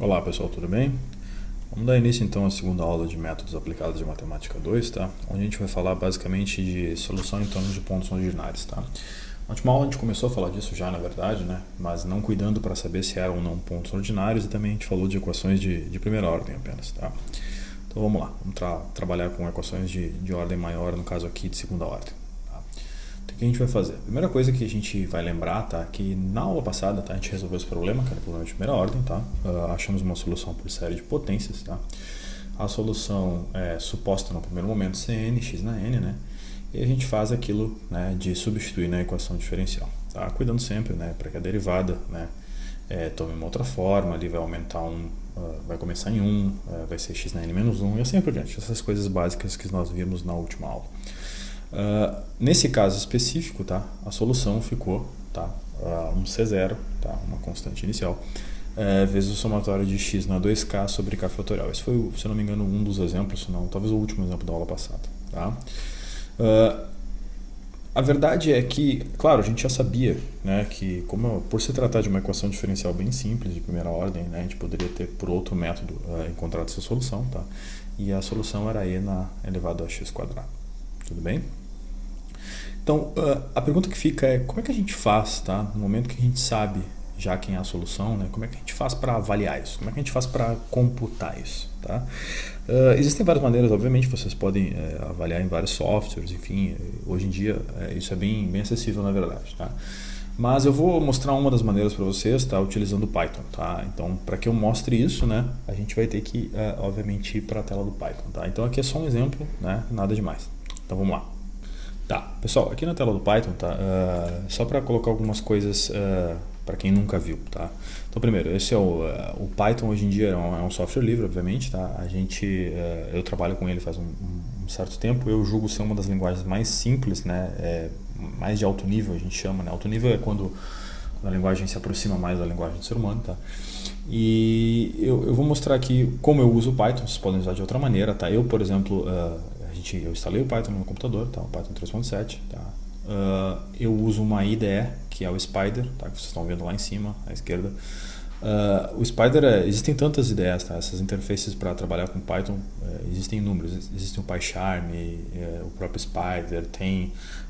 Olá pessoal, tudo bem? Vamos dar início então à segunda aula de métodos aplicados de matemática 2, tá? Onde a gente vai falar basicamente de solução em torno de pontos ordinários, tá? Na última aula a gente começou a falar disso já, na verdade, né? Mas não cuidando para saber se eram ou não pontos ordinários, e também a gente falou de equações de primeira ordem apenas, tá? Então vamos lá, vamos trabalhar com equações de ordem maior, no caso aqui de segunda ordem. Então, o que a gente vai fazer? A primeira coisa que a gente vai lembrar, tá? Que na aula passada, tá? A gente resolveu esse problema, que era o problema de primeira ordem, tá? Achamos uma solução por série de potências, tá? A solução é suposta no primeiro momento Cn, x na n, né? E a gente faz aquilo, né, de substituir na equação diferencial, tá? Cuidando sempre, né, para que a derivada, né, tome uma outra forma, ali vai aumentar vai começar em 1, vai ser x na n menos 1 e assim por diante. Essas coisas básicas que nós vimos na última aula. Nesse caso específico, tá, a solução ficou, tá, um C0, tá, uma constante inicial, vezes o somatório de x na 2k sobre k fatorial. Esse foi, se eu não me engano, um dos exemplos, não, talvez o último exemplo da aula passada. Tá? A verdade é que, claro, a gente já sabia, né, que por se tratar de uma equação diferencial bem simples, de primeira ordem, né, a gente poderia ter por outro método encontrado essa solução, tá? E a solução era e elevado a x². Tudo bem? Então, a pergunta que fica é como é que a gente faz, tá? No momento que a gente sabe já quem é a solução, né? Como é que a gente faz para avaliar isso? Como é que a gente faz para computar isso, tá? Existem várias maneiras, obviamente, vocês podem avaliar em vários softwares, enfim, hoje em dia isso é bem acessível, na verdade, tá? Mas eu vou mostrar uma das maneiras para vocês, tá? Utilizando o Python, tá? Então, para que eu mostre isso, né? A gente vai ter que, obviamente, ir para a tela do Python, tá? Então, aqui é só um exemplo, né? Nada demais. Então, vamos lá. Tá, pessoal, aqui na tela do Python, tá? Só para colocar algumas coisas para quem nunca viu, tá? Então, primeiro, esse é o Python. Hoje em dia é um software livre, obviamente, tá? Eu trabalho com ele faz um certo tempo. Eu julgo ser uma das linguagens mais simples, né? Mais de alto nível, a gente chama, né? Alto nível é quando a linguagem se aproxima mais da linguagem do ser humano, tá? E eu vou mostrar aqui como eu uso o Python. Vocês podem usar de outra maneira, tá? Eu, por exemplo, eu instalei o Python no meu computador, tá? O Python 3.7, tá? Eu uso uma IDE, que é o Spyder, tá? Que vocês estão vendo lá em cima, à esquerda. O Spyder, existem tantas ideias, tá? Essas interfaces para trabalhar com Python, existem inúmeros. Existe o PyCharm, o próprio Spyder,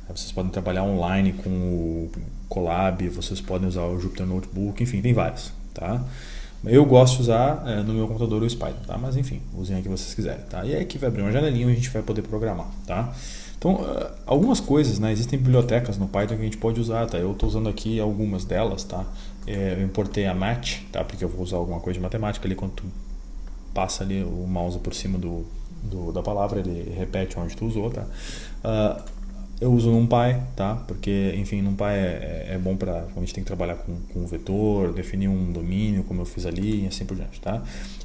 vocês podem trabalhar online com o Colab, vocês podem usar o Jupyter Notebook, enfim, tem vários, tá? Eu gosto de usar no meu computador o Spyder, tá? Mas enfim, usem aí que vocês quiserem, tá? E aí aqui vai abrir uma janelinha e a gente vai poder programar, tá? Então, algumas coisas, né? Existem bibliotecas no Python que a gente pode usar, tá? Eu estou usando aqui algumas delas, tá? Eu importei a Match, tá? Porque eu vou usar alguma coisa de matemática ali, quando tu passa ali o mouse por cima da palavra, ele repete onde tu usou, tá? Eu uso NumPy, tá? Porque, enfim, NumPy é bom para quando a gente tem que trabalhar com um vetor, definir um domínio, como eu fiz ali, e assim por diante, tá?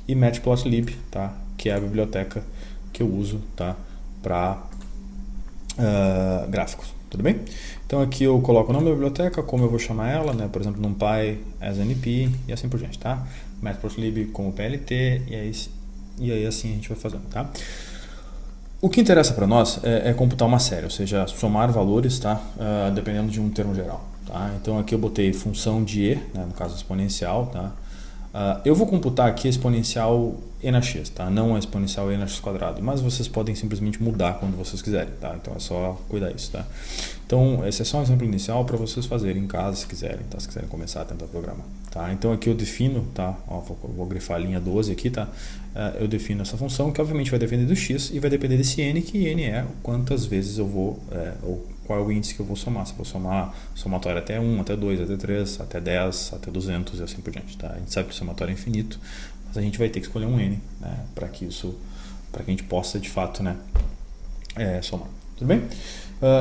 E Matplotlib, tá? Que é a biblioteca que eu uso, tá? Para gráficos, tudo bem? Então aqui eu coloco o nome da biblioteca, como eu vou chamar ela, né? Por exemplo, NumPy as NP e assim por diante, tá? Matplotlib como PLT e aí assim a gente vai fazendo, tá? O que interessa para nós é computar uma série, ou seja, somar valores, tá? Dependendo de um termo geral, tá? Então aqui eu botei função de e, né? No caso exponencial, tá? Eu vou computar aqui a exponencial e na x, tá? Não a exponencial e na x², mas vocês podem simplesmente mudar quando vocês quiserem, tá? Então é só cuidar disso, tá? Então esse é só um exemplo inicial para vocês fazerem em casa se quiserem, tá? Se quiserem começar a tentar programar, tá? Então aqui eu defino, tá? Ó, vou grifar a linha 12 aqui, tá? Eu defino essa função que obviamente vai depender do x e vai depender desse n, que n é quantas vezes eu vou, ou qual é o índice que eu vou somar. Se eu vou somar somatório até 1, até 2, até 3, até 10, até 200 e assim por diante, tá? A gente sabe que o somatório é infinito, mas a gente vai ter que escolher um n, né? Para que a gente possa de fato, né? Somar, tudo bem?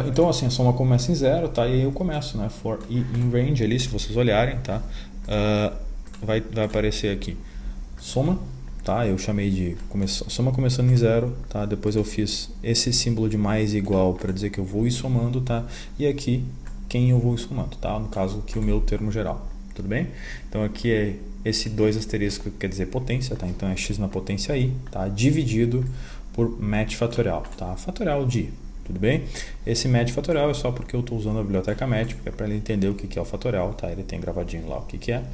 Então assim, a soma começa em 0, tá? E aí eu começo, né? For i in range ali, se vocês olharem, tá? Vai aparecer aqui soma, tá? Eu chamei de soma começando em 0, tá? Depois eu fiz esse símbolo de mais e igual para dizer que eu vou ir somando, tá? E aqui quem eu vou ir somando, tá? No caso aqui o meu termo geral, tudo bem? Então aqui é esse 2 asterisco, quer dizer potência, tá? Então é x na potência i, tá? Dividido por match fatorial, tá? Fatorial de i, tudo bem? Esse match fatorial é só porque eu estou usando a biblioteca match, porque é para ele entender o que é o fatorial, tá? Ele tem gravadinho lá o que é.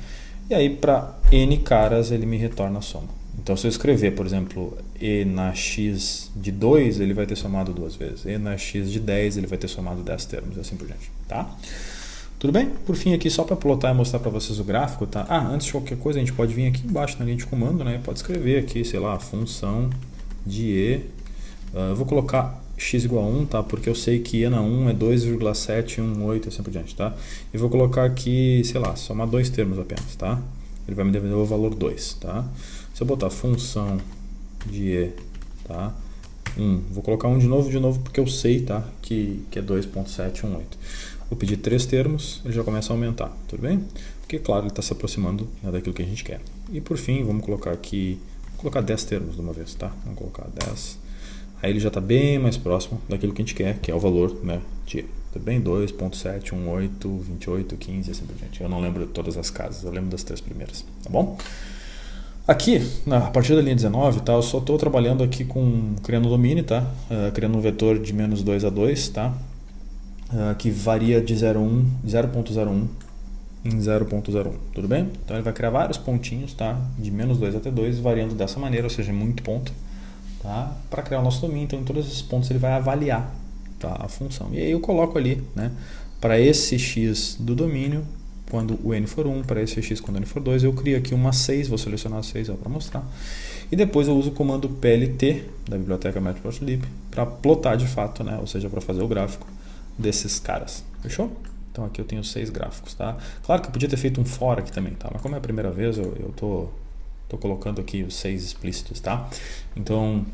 E aí para n caras ele me retorna a soma. Então se eu escrever, por exemplo, e na x de 2, ele vai ter somado 2 vezes. E na x de 10, ele vai ter somado 10 termos, e assim por diante, tá? Tudo bem? Por fim aqui, só para plotar e mostrar para vocês o gráfico, tá? Antes de qualquer coisa, a gente pode vir aqui embaixo na linha de comando, né? Pode escrever aqui, sei lá, função de e. Eu vou colocar x igual a 1, tá? Porque eu sei que e na 1 é 2,718 e assim por diante, tá? E vou colocar aqui, sei lá, somar 2 termos apenas, tá? Ele vai me devolver o valor 2, tá? Se eu botar função de e, tá? 1, vou colocar 1 de novo, porque eu sei, tá? Que é 2,718. Vou pedir 3 termos, ele já começa a aumentar, tudo bem? Porque, claro, ele está se aproximando, né, daquilo que a gente quer. E por fim, vamos colocar aqui, vou colocar 10 termos de uma vez, tá? Vamos colocar 10. Aí ele já está bem mais próximo daquilo que a gente quer, que é o valor, né, de, tudo bem? 2,718, 28, 15, assim por diante. Eu não lembro de todas as casas, eu lembro das 3 primeiras, tá bom? Aqui, a partir da linha 19, tá, eu só estou trabalhando aqui com criando domínio, tá? Criando um vetor de menos 2 a 2, tá? Que varia de 0,01 em 0,01, tudo bem? Então ele vai criar vários pontinhos, tá? De menos 2 até 2, variando dessa maneira, ou seja, muito ponto, tá? Para criar o nosso domínio. Então em todos esses pontos ele vai avaliar, tá, a função. E aí eu coloco ali, né? Para esse x do domínio, quando o n for 1, para esse x quando o n for 2, eu crio aqui uma 6, vou selecionar a 6 para mostrar. E depois eu uso o comando plt da biblioteca matplotlib para plotar de fato, né? Ou seja, para fazer o gráfico desses caras, fechou? Então aqui eu tenho 6 gráficos, tá? Claro que eu podia ter feito um for aqui também, tá? Mas como é a primeira vez, eu tô colocando aqui os 6 explícitos, tá? Então,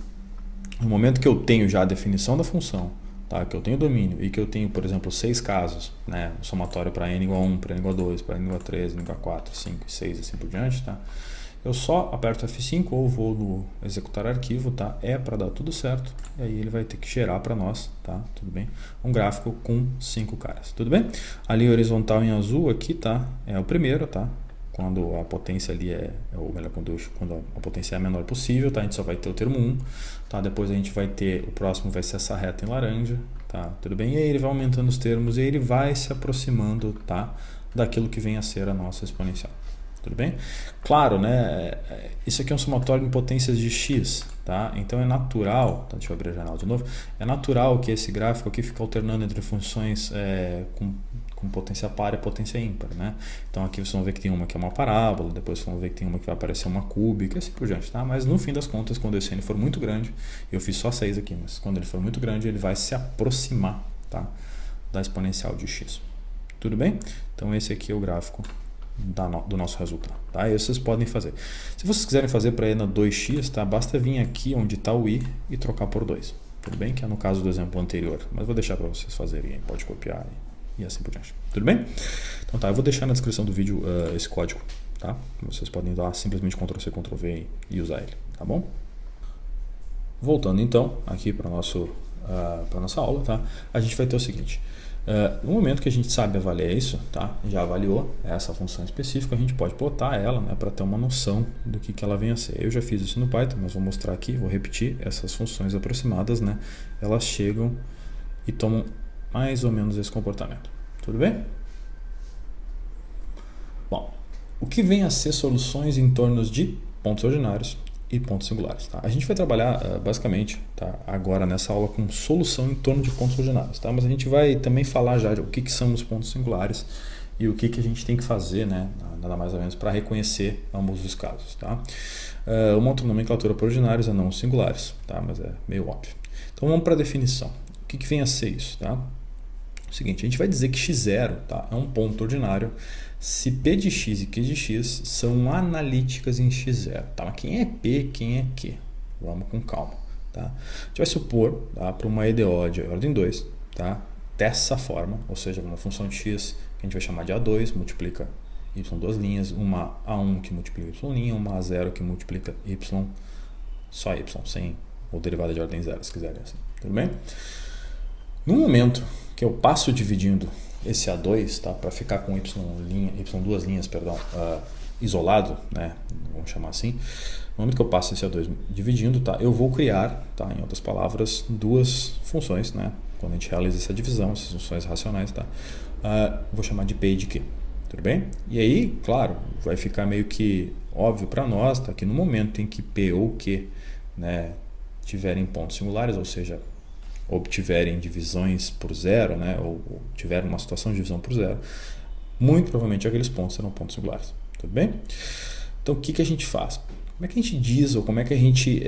no momento que eu tenho já a definição da função, tá? Que eu tenho domínio e que eu tenho, por exemplo, 6 casos, né? O somatório para n igual a 1, para n igual a 2, para n igual a 3, n igual a 4, 5 e 6, assim por diante, tá? Eu só aperto F5 ou vou no executar arquivo, tá? Para dar tudo certo. E aí ele vai ter que gerar para nós, tá? Tudo bem? Um gráfico com 5 caras, tudo bem? A linha horizontal em azul aqui, tá? É o primeiro, tá? Quando a potência ali ou melhor, quando a potência é a menor possível, tá? A gente só vai ter o termo 1, tá? Depois a gente vai ter, o próximo vai ser essa reta em laranja, tá? Tudo bem? E aí ele vai aumentando os termos e aí ele vai se aproximando, tá? Daquilo que vem a ser a nossa exponencial. Tudo bem? Claro, né? Isso aqui é um somatório em potências de x, tá? Então é natural, tá? Deixa eu abrir a janela de novo. É natural que esse gráfico aqui fique alternando entre funções com potência par e potência ímpar, né? Então aqui vocês vão ver que tem uma que é uma parábola, depois vocês vão ver que tem uma que vai aparecer uma cúbica e assim por diante, tá? Mas no fim das contas, quando esse n for muito grande, eu fiz só 6 aqui, mas quando ele for muito grande, ele vai se aproximar, tá? Da exponencial de x. Tudo bem? Então esse aqui é o gráfico do nosso resultado, tá? E vocês podem fazer. Se vocês quiserem fazer para ENA 2x, tá? Basta vir aqui onde está o i e trocar por 2. Tudo bem? Que é no caso do exemplo anterior, mas vou deixar para vocês fazerem aí. Pode copiar e assim por diante. Tudo bem? Então tá, eu vou deixar na descrição do vídeo esse código, tá? Vocês podem dar simplesmente Ctrl+C, Ctrl+V e usar ele, tá bom? Voltando então aqui para nossa aula, tá? A gente vai ter o seguinte. No momento que a gente sabe avaliar isso, tá? Já avaliou essa função específica, a gente pode plotar ela, né, para ter uma noção do que ela vem a ser. Eu já fiz isso no Python, mas vou mostrar aqui, vou repetir. Essas funções aproximadas, né, elas chegam e tomam mais ou menos esse comportamento. Tudo bem? Bom, o que vem a ser soluções em torno de pontos ordinários e pontos singulares, tá? A gente vai trabalhar basicamente, tá, agora nessa aula com solução em torno de pontos ordinários, tá? Mas a gente vai também falar já de o que são os pontos singulares e o que a gente tem que fazer, né, nada mais ou menos, para reconhecer ambos os casos, tá? Uma outra nomenclatura para ordinários é não singulares, tá? Mas é meio óbvio. Então vamos para a definição. O que vem a ser isso, tá? O seguinte, a gente vai dizer que x0, tá, é um ponto ordinário se P de x e Q de x são analíticas em x0. Tá? Mas quem é P, quem é Q? Vamos com calma. Tá? A gente vai supor, tá, para uma EDO de ordem 2, tá, dessa forma, ou seja, uma função de x que a gente vai chamar de A2, multiplica y duas linhas, uma A1 que multiplica y', uma A0 que multiplica y, só y, sem ou derivada de ordem 0, se quiserem assim. Tudo bem? No momento que eu passo dividindo esse A2, tá, para ficar com y duas linhas, perdão, isolado, né, vamos chamar assim, no momento que eu passo esse A2 dividindo, tá, eu vou criar, tá, em outras palavras, duas funções, né, quando a gente realiza essa divisão, essas funções racionais, tá, vou chamar de P e de Q. Tudo bem? E aí, claro, vai ficar meio que óbvio para nós, tá? Que no momento em que P ou Q, né, tiverem pontos singulares, ou seja, obtiverem divisões por zero, né, ou tiverem uma situação de divisão por zero, muito provavelmente aqueles pontos serão pontos singulares. Tudo bem? Então, o que a gente faz? Como é que a gente diz, ou como é que a gente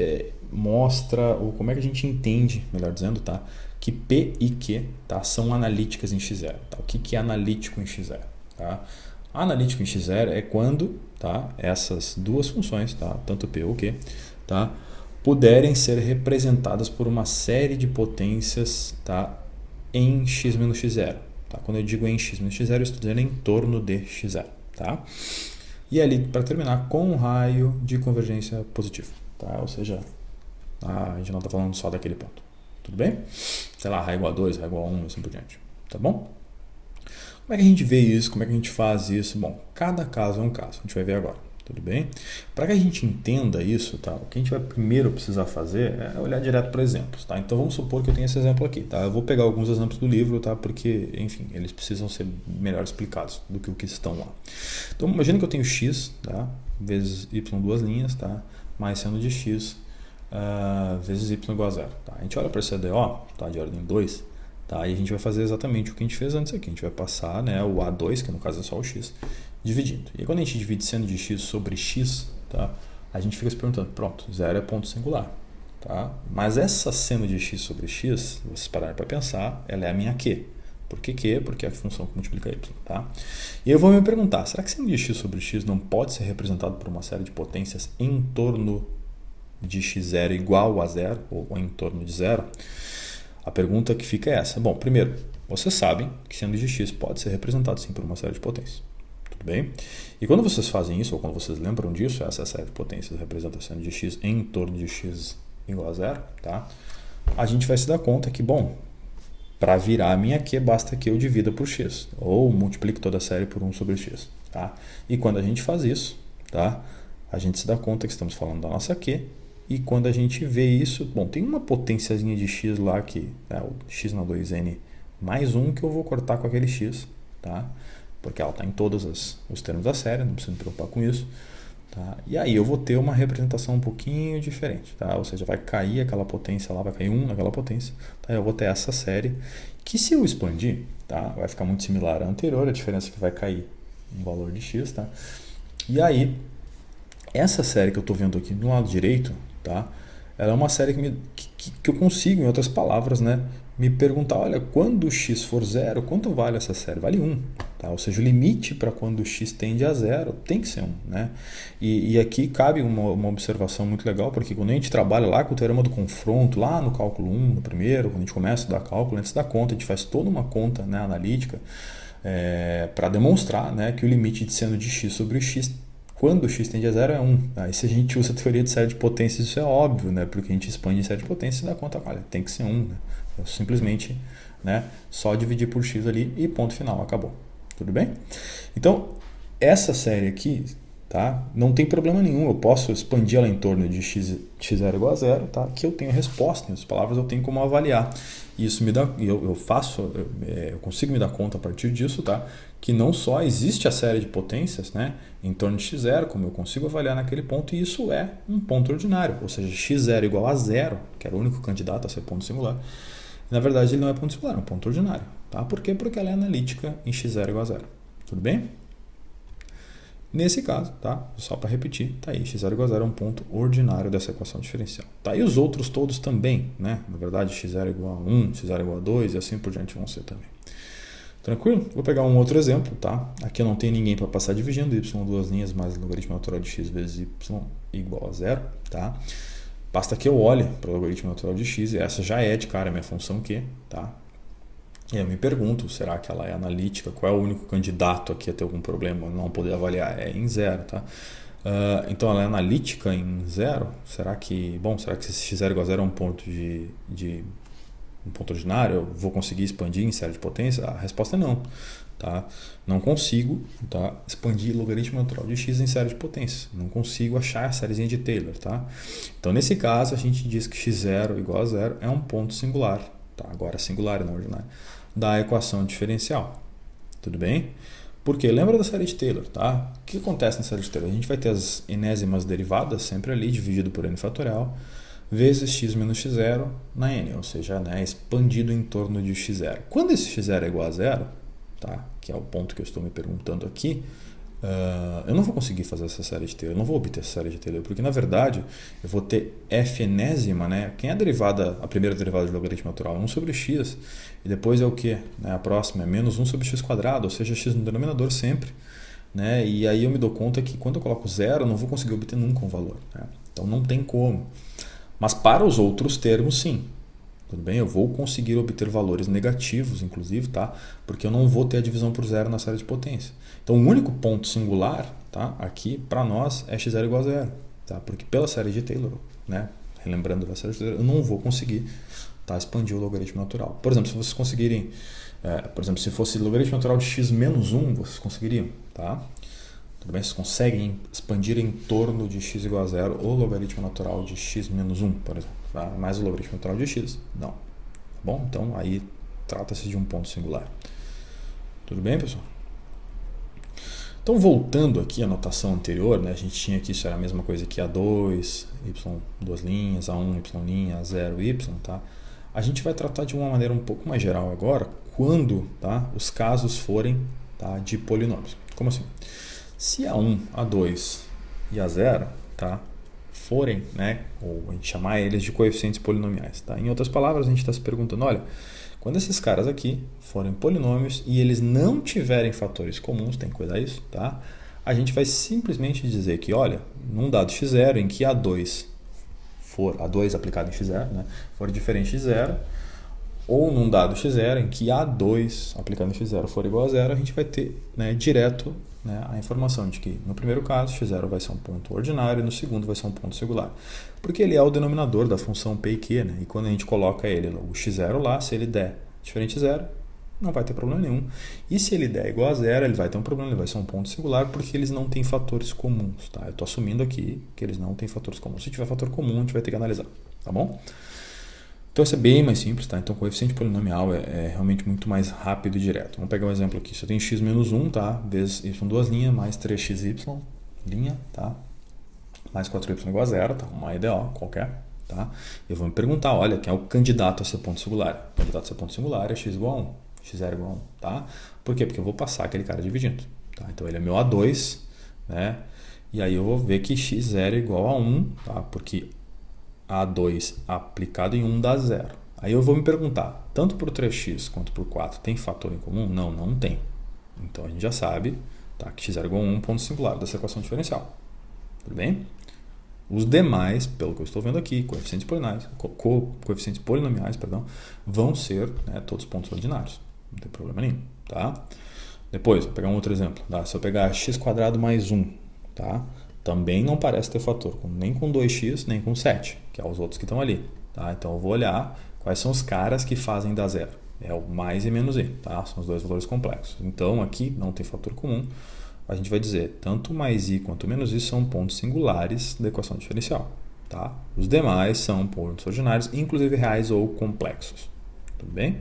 mostra, ou como é que a gente entende, melhor dizendo, tá, que P e Q, tá, são analíticas em x0? Tá? O que é analítico em x0? Tá? Analítico em x0 é quando, tá, essas duas funções, tá, tanto P ou Q, tá, puderem ser representadas por uma série de potências, tá, em x menos x0. Tá? Quando eu digo em x menos x0, eu estou dizendo em torno de x0. Tá? E ali, para terminar, com um raio de convergência positivo. Tá? Ou seja, a gente não está falando só daquele ponto. Tudo bem? Sei lá, raio igual a 2, raio igual a 1 e assim por diante. Tá bom? Como é que a gente vê isso? Como é que a gente faz isso? Bom, cada caso é um caso. A gente vai ver agora. Tudo bem? Para que a gente entenda isso, tá? O que a gente vai primeiro precisar fazer é olhar direto para exemplos, tá? Então vamos supor que eu tenho esse exemplo aqui, tá? Eu vou pegar alguns exemplos do livro, tá? Porque, enfim, eles precisam ser melhor explicados do que o que estão lá. Então imagina que eu tenho x, tá? Vezes y duas linhas, tá? Mais seno de x vezes y igual a zero. Tá? A gente olha para esse ADO, tá? De ordem 2, tá? E a gente vai fazer exatamente o que a gente fez antes aqui. A gente vai passar, né, o A2, que no caso é só o x, dividindo. E quando a gente divide seno de x sobre x, tá, a gente fica se perguntando, pronto, zero é ponto singular. Tá? Mas essa seno de x sobre x, se vocês pararem para pensar, ela é a minha q. Por que q? Porque é a função que multiplica y. Tá? E eu vou me perguntar, será que seno de x sobre x não pode ser representado por uma série de potências em torno de x0 igual a zero, ou em torno de zero? A pergunta que fica é essa. Bom, primeiro, vocês sabem que seno de x pode ser representado sim por uma série de potências. Tudo bem? E quando vocês fazem isso, ou quando vocês lembram disso, essa série de potências representa seno de x em torno de x igual a zero, tá? A gente vai se dar conta que, bom, para virar a minha q, basta que eu divida por x, ou multiplique toda a série por 1 sobre x. Tá? E quando a gente faz isso, tá? A gente se dá conta que estamos falando da nossa q, e quando a gente vê isso, bom, tem uma potênciazinha de x lá, que é o x na 2n mais 1, que eu vou cortar com aquele x, tá? Porque ela está em todos os termos da série, não preciso me preocupar com isso. Tá? E aí eu vou ter uma representação um pouquinho diferente, tá? Ou seja, vai cair aquela potência lá, vai cair 1 naquela potência, tá? Eu vou ter essa série, que se eu expandir, tá? Vai ficar muito similar à anterior, a diferença é que vai cair um valor de x, tá? E aí, essa série que eu estou vendo aqui no lado direito, tá? Ela é uma série que eu consigo, em outras palavras, né, me perguntar, olha, quando o x for zero, quanto vale essa série? Vale 1. Tá? Ou seja, o limite para quando o x tende a zero tem que ser 1. Né? E aqui cabe uma observação muito legal, porque quando a gente trabalha lá com o teorema do confronto, lá no cálculo 1, no primeiro, quando a gente começa a estudar cálculo, antes da conta, a gente faz toda uma conta, né, analítica para demonstrar, né, que o limite de seno de x sobre o x quando o x tende a zero é 1. Aí se a gente usa a teoria de série de potências, isso é óbvio, né? Porque a gente expande em série de potências e dá conta, olha, tem que ser 1. Né? Eu simplesmente, né, só dividir por x ali e ponto final, acabou. Tudo bem? Então, essa série aqui, tá? Não tem problema nenhum, eu posso expandir ela em torno de x0 igual a zero, tá? Que eu tenho a resposta, em outras palavras, eu tenho como avaliar. E isso me dá, eu consigo me dar conta a partir disso, tá? Que não só existe a série de potências, né, em torno de x0, como eu consigo avaliar naquele ponto, e isso é um ponto ordinário, ou seja, x0 igual a zero, que era o único candidato a ser ponto singular. Na verdade, ele não é ponto singular, é um ponto ordinário. Tá? Por quê? Porque ela é analítica em x0 igual a zero. Tudo bem? Nesse caso, tá? Só para repetir, tá aí, x0 igual a zero é um ponto ordinário dessa equação diferencial. Tá? E os outros todos também, né? Na verdade, x0 igual a 1, x0 igual a 2 e assim por diante vão ser também. Tranquilo? Vou pegar um outro exemplo, tá? Aqui eu não tenho ninguém para passar dividindo, y duas linhas mais logaritmo natural de x vezes y igual a zero, tá? Basta que eu olhe para o logaritmo natural de x, e essa já é de cara a minha função q, tá? E eu me pergunto, será que ela é analítica? Qual é o único candidato aqui a ter algum problema? Não poder avaliar? É em zero, tá? Então ela é analítica em zero? Será que esse x0 igual a zero é um ponto um ponto ordinário? Eu vou conseguir expandir em série de potência? A resposta é não. Tá? Não consigo, tá, expandir logaritmo natural de x em série de potência. Não consigo achar a sériezinha de Taylor. Tá? Então, nesse caso, a gente diz que x0 igual a zero é um ponto singular. Tá? Agora singular e não ordinário. Da equação diferencial. Tudo bem? Porque lembra da série de Taylor, tá? O que acontece na série de Taylor? A gente vai ter as enésimas derivadas sempre ali, dividido por n fatorial, vezes x menos x0 na n, ou seja, né, expandido em torno de x0. Quando esse x0 é igual a zero, tá? Que é o ponto que eu estou me perguntando aqui, eu não vou conseguir fazer essa série de Taylor, eu não vou obter essa série de Taylor, porque na verdade eu vou ter f enésima, né? Quem é a derivada, a primeira derivada de logaritmo natural? 1 sobre x, e depois é o que? Né? A próxima é menos 1 sobre x quadrado, ou seja, x no denominador sempre. Né? E aí eu me dou conta que quando eu coloco zero, eu não vou conseguir obter nunca um valor. Né? Então não tem como. Mas para os outros termos, sim. Tudo bem? Eu vou conseguir obter valores negativos, inclusive, tá? Porque eu não vou ter a divisão por zero na série de potência. Então, o único ponto singular, tá? Aqui, para nós, é x0 igual a zero. Tá? Porque pela série de Taylor, né? Relembrando da série de Taylor, eu não vou conseguir, tá? Expandir o logaritmo natural. Por exemplo, se vocês conseguirem... por exemplo, se fosse logaritmo natural de x menos 1, vocês conseguiriam, tá? Tudo bem? Vocês conseguem expandir em torno de x igual a zero o logaritmo natural de x menos 1, por exemplo. Tá? Mais o logaritmo natural de x. Não. Tá bom? Então, aí trata-se de um ponto singular. Tudo bem, pessoal? Então, voltando aqui à notação anterior, né, a gente tinha aqui, isso era a mesma coisa que A2, y duas linhas, A1, y', A0, y, tá? A gente vai tratar de uma maneira um pouco mais geral agora, quando, tá, os casos forem, tá, de polinômios. Como assim? Se A1, A2 e A0, tá, forem, né, ou a gente chamar eles de coeficientes polinomiais, tá? Em outras palavras, a gente está se perguntando, olha, quando esses caras aqui forem polinômios e eles não tiverem fatores comuns, tem que cuidar isso, tá? A gente vai simplesmente dizer que, olha, num dado x0 em que A2 for A2 aplicado em x0, né, for diferente de zero, ou num dado x0 em que A2 aplicado em x0 for igual a zero, a gente vai ter, né, direto, né, a informação de que no primeiro caso x0 vai ser um ponto ordinário e no segundo vai ser um ponto singular. Porque ele é o denominador da função p e q, né? E quando a gente coloca ele, o x0 lá, se ele der diferente de zero, não vai ter problema nenhum. E se ele der igual a zero, ele vai ter um problema, ele vai ser um ponto singular porque eles não têm fatores comuns. Tá? Eu estou assumindo aqui que eles não têm fatores comuns. Se tiver fator comum, a gente vai ter que analisar. Tá bom? Então, isso é bem mais simples, tá? Então, o coeficiente polinomial é realmente muito mais rápido e direto. Vamos pegar um exemplo aqui. Se eu tenho x menos 1, tá? Vezes y duas linhas, mais 3xy, linha, tá? Mais 4y igual a zero, tá? Uma EDO qualquer, tá? Eu vou me perguntar, olha, quem é o candidato a ser ponto singular? O candidato a ser ponto singular é x igual a 1, x0 igual a 1, tá? Por quê? Porque eu vou passar aquele cara dividindo, tá? Então, ele é meu A2, né? E aí eu vou ver que x0 é igual a 1, tá? Porque A2 aplicado em 1 dá 0. Aí eu vou me perguntar, tanto para o 3x quanto para o 4, tem fator em comum? Não, não tem. Então a gente já sabe, tá, que x0 é igual a 1 ponto singular dessa equação diferencial. Tudo bem? Os demais, pelo que eu estou vendo aqui, coeficientes polinomiais, vão ser, né, todos pontos ordinários. Não tem problema nenhum. Tá? Depois, vou pegar um outro exemplo. Tá? Se eu pegar x² mais 1, tá? Também não parece ter fator, nem com 2x, nem com 7, que é os outros que estão ali. Tá? Então eu vou olhar quais são os caras que fazem dar zero. É o mais e menos i, tá? São os dois valores complexos. Então aqui não tem fator comum. A gente vai dizer tanto mais i quanto menos i são pontos singulares da equação diferencial. Tá? Os demais são pontos ordinários, inclusive reais ou complexos. Tudo bem?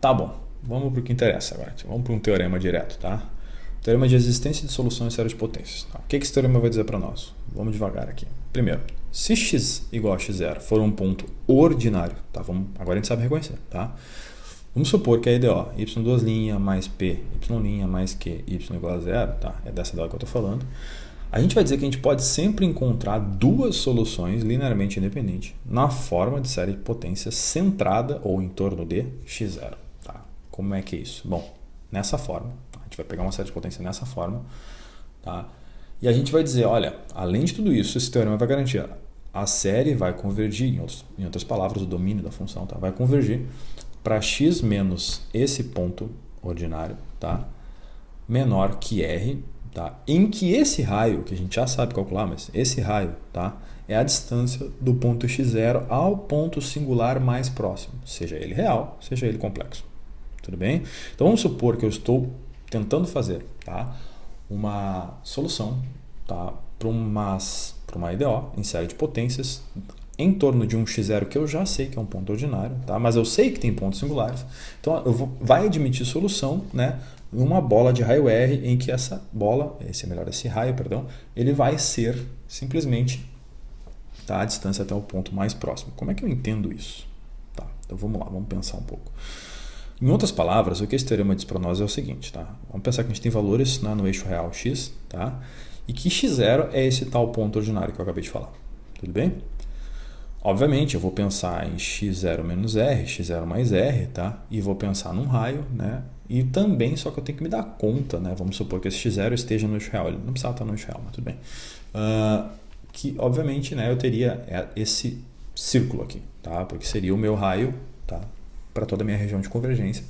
Tá bom, vamos para o que interessa agora. Vamos para um teorema direto, tá? Teorema de existência de solução em série de potências. O que esse teorema vai dizer para nós? Vamos devagar aqui. Primeiro, se x igual a x0 for um ponto ordinário, tá? Agora a gente sabe reconhecer, tá? Vamos supor que a EDO, y duas linhas mais p, y' mais q, y igual a zero, tá? É dessa EDO que eu estou falando. A gente vai dizer que a gente pode sempre encontrar duas soluções linearmente independentes na forma de série de potências centrada ou em torno de x0. Tá? Como é que é isso? Bom, nessa forma, a gente vai pegar uma série de potência nessa forma, tá? E a gente vai dizer, olha, além de tudo isso, esse teorema vai garantir, a série vai convergir, em outras palavras, o domínio da função, tá? Vai convergir para x menos esse ponto ordinário, tá? Menor que r, tá? Em que esse raio, que a gente já sabe calcular, mas esse raio, tá? É a distância do ponto x0 ao ponto singular mais próximo, seja ele real, seja ele complexo. Tudo bem? Então vamos supor que eu estou tentando fazer, tá, uma solução, tá, para uma EDO em série de potências em torno de um x0 que eu já sei que é um ponto ordinário, tá? Mas eu sei que tem pontos singulares. Então, vai admitir solução, né, numa bola de raio R em que essa bola, esse raio, perdão, ele vai ser simplesmente, tá, a distância até o ponto mais próximo. Como é que eu entendo isso? Tá, então vamos lá, vamos pensar um pouco. Em outras palavras, o que esse teorema diz para nós é o seguinte, tá? Vamos pensar que a gente tem valores, né, no eixo real x, tá? E que x0 é esse tal ponto ordinário que eu acabei de falar. Tudo bem? Obviamente, eu vou pensar em x0 menos r, x0 mais r, tá? E vou pensar num raio, né? E também, só que eu tenho que me dar conta, né? Vamos supor que esse x0 esteja no eixo real. Ele não precisa estar no eixo real, mas tudo bem. Que, obviamente, né, eu teria esse círculo aqui, tá? Porque seria o meu raio, tá? Para toda a minha região de convergência.